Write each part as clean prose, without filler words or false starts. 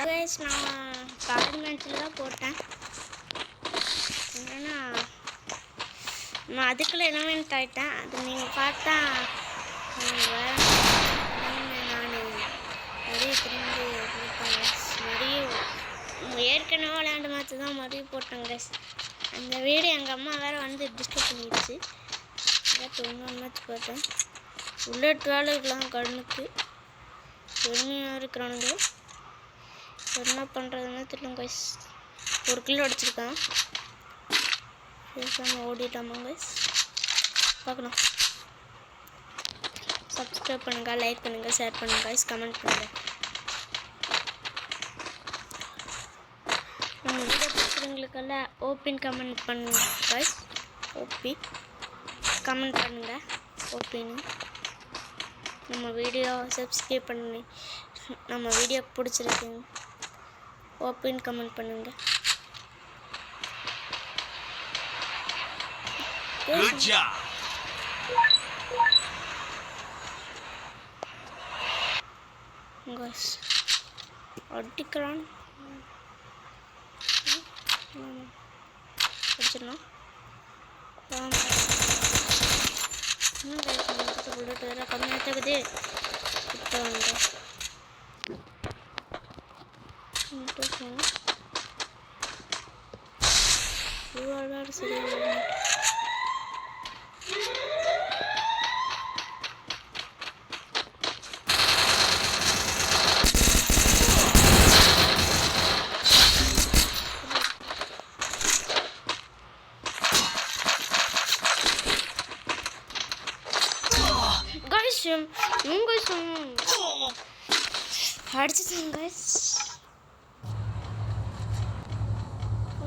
Guys நான் card மேட்ச்சில் தான் போட்டேன். என்னன்னா நான் அதுக்குள்ளே எலிமெண்ட் ஆகிட்டேன். அது நீங்கள் பார்த்தா நான் நிறைய திரும்பி மறுபடியும் ஏற்கனவே விளையாண்டு மாற்றி தான் மறுபடியும் போட்டேன் கைஸ். அந்த வீடு எங்கள் அம்மா வேறு வந்து டிஸ்டர்ப் பண்ணிடுச்சு. இன்னொரு மேட்ச் போட்டேன். புல்லட் வேலை இருக்கலாம் கண்ணுக்கு பெருமையாக இருக்கிறானுங்க. என்ன பண்ணுறதுன்னு தெரியல கைஸ். ஒரு கிலோ அடிச்சிருக்கான். பேசாமல் ஓடிட்டாமா கைஸ். பார்க்கலாம். சப்ஸ்கிரைப் பண்ணுங்கள், லைக் பண்ணுங்கள், ஷேர் பண்ணுங்கள் கைஸ், கமெண்ட் பண்ணுங்கள். நம்ம வீடியோ பிடிச்சிருங்களுக்கெல்லாம் ஓப்பின் கமெண்ட் பண்ணுங்க கைஸ். ஓப்பி கமெண்ட் பண்ணுங்கள் ஓப்பின்னு. நம்ம வீடியோ சப்ஸ்கிரைப் பண்ணி நம்ம வீடியோ பிடிச்சிருக்குங்க ஓப்பின் கமெண்ட் பண்ணுங்கள். அடிக்கிறான் அடிச்சிடலாம். புல்லட் வேறு கம்மியாக தகுது. இப்போ வந்து சரியா அடிச்சுட்டாங்க கைஸ்.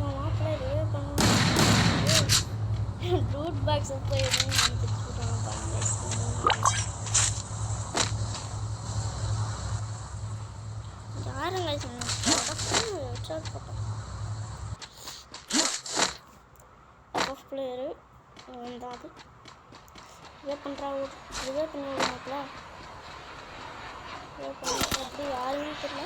மாப்பிள்ளை ரிவே பண்ண ரூட் பாக்ஸ் போய் யாருங்க பிளேயரு வந்தாது ரிவே பண்ணுறா. ரிவே பண்ண மாப்பிள்ள அப்படி யாருமே தெரியல.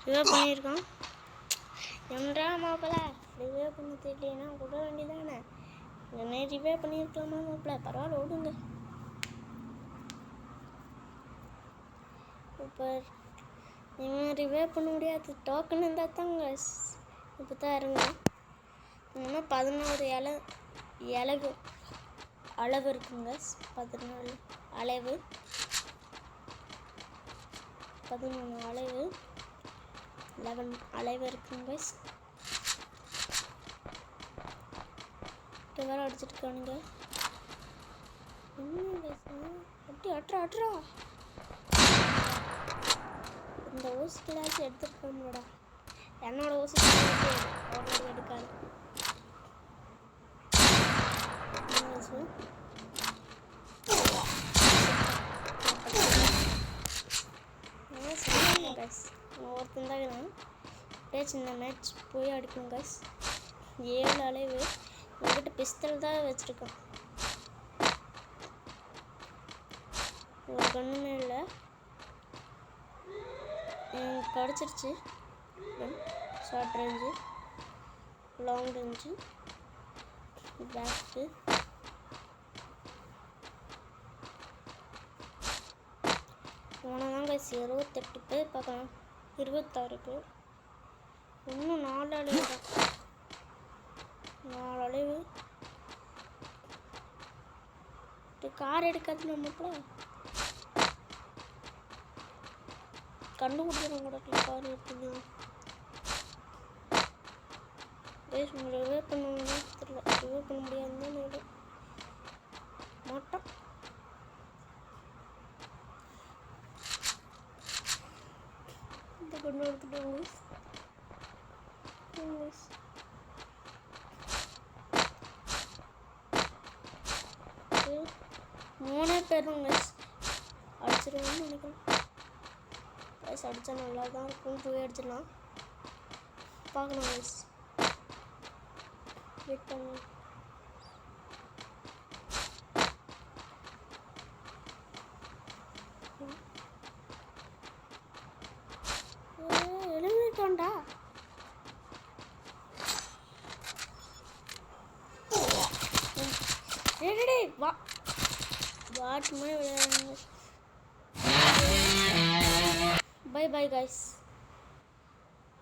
ரிவே பண்ணியிருக்கான். எம்ரா மாப்பிள்ள ரிவே பண்ண தெரியலனா விட வேண்டியதானே. என்ன ரிவே பண்ணியிருக்கலாமா மாப்பிள்ள? பரவாயில்ல ஓடுங்க. இப்போ இவன் ரிவே பண்ண முடியாது. டோக்கன் இருந்தால் தாங்க இப்போ தான் இருங்க. இன்னும் 14 அளவு இருக்குங்க. 14 அளவு 11 அளவு 11 அளவு இருக்குங்க. வேற அடிச்சுட்டு இருக்கானுங்க. அப்படி அட்ரா இந்த ஊசி கிளாஸ் எடுத்துட்டு போகணும்டா. என்னோட ஊசி கிளாஸ் எடுக்காது. ஒருத்தன் தான் பேச்சு இந்த மேட்ச் போய் அடிக்கணும் கைஸ். 7 அளவு என்கிட்ட பிஸ்தல் தான் வச்சுருக்கான். ஒரு கண்ணுமே இல்லை. எனக்கு கிடச்சிருச்சு. Short range, long range, bag. போனதான் கைஸ் 28 பேர் பார்க்கலாம். 26 பேர். இன்னும் 4 அளவு தான். 4 அளவு. கார் எடுக்காது நம்மப்பா கண்டுபிடிச்சிடும் கூட கார் எடுத்துங்க. கைஸ் உங்களை ரிவே பண்ணுவாங்கன்னா தெரியல. ரிவே பண்ண முடியாதுன்னு தான் மாட்டோம். இந்த கொண்டு எடுத்துட்டோம். 3 பேரும் அடிச்சிருவான்னு நினைக்கிறேன். கைஸ் அடித்தா நல்லா தான் இருக்கும். போய் அடிச்சிடலாம். பார்க்கலாம் கைஸ். வெயிட் பண்ணு. டேய் வா வாட் மாதிரி விளையாடுங்க. Bye bye guys.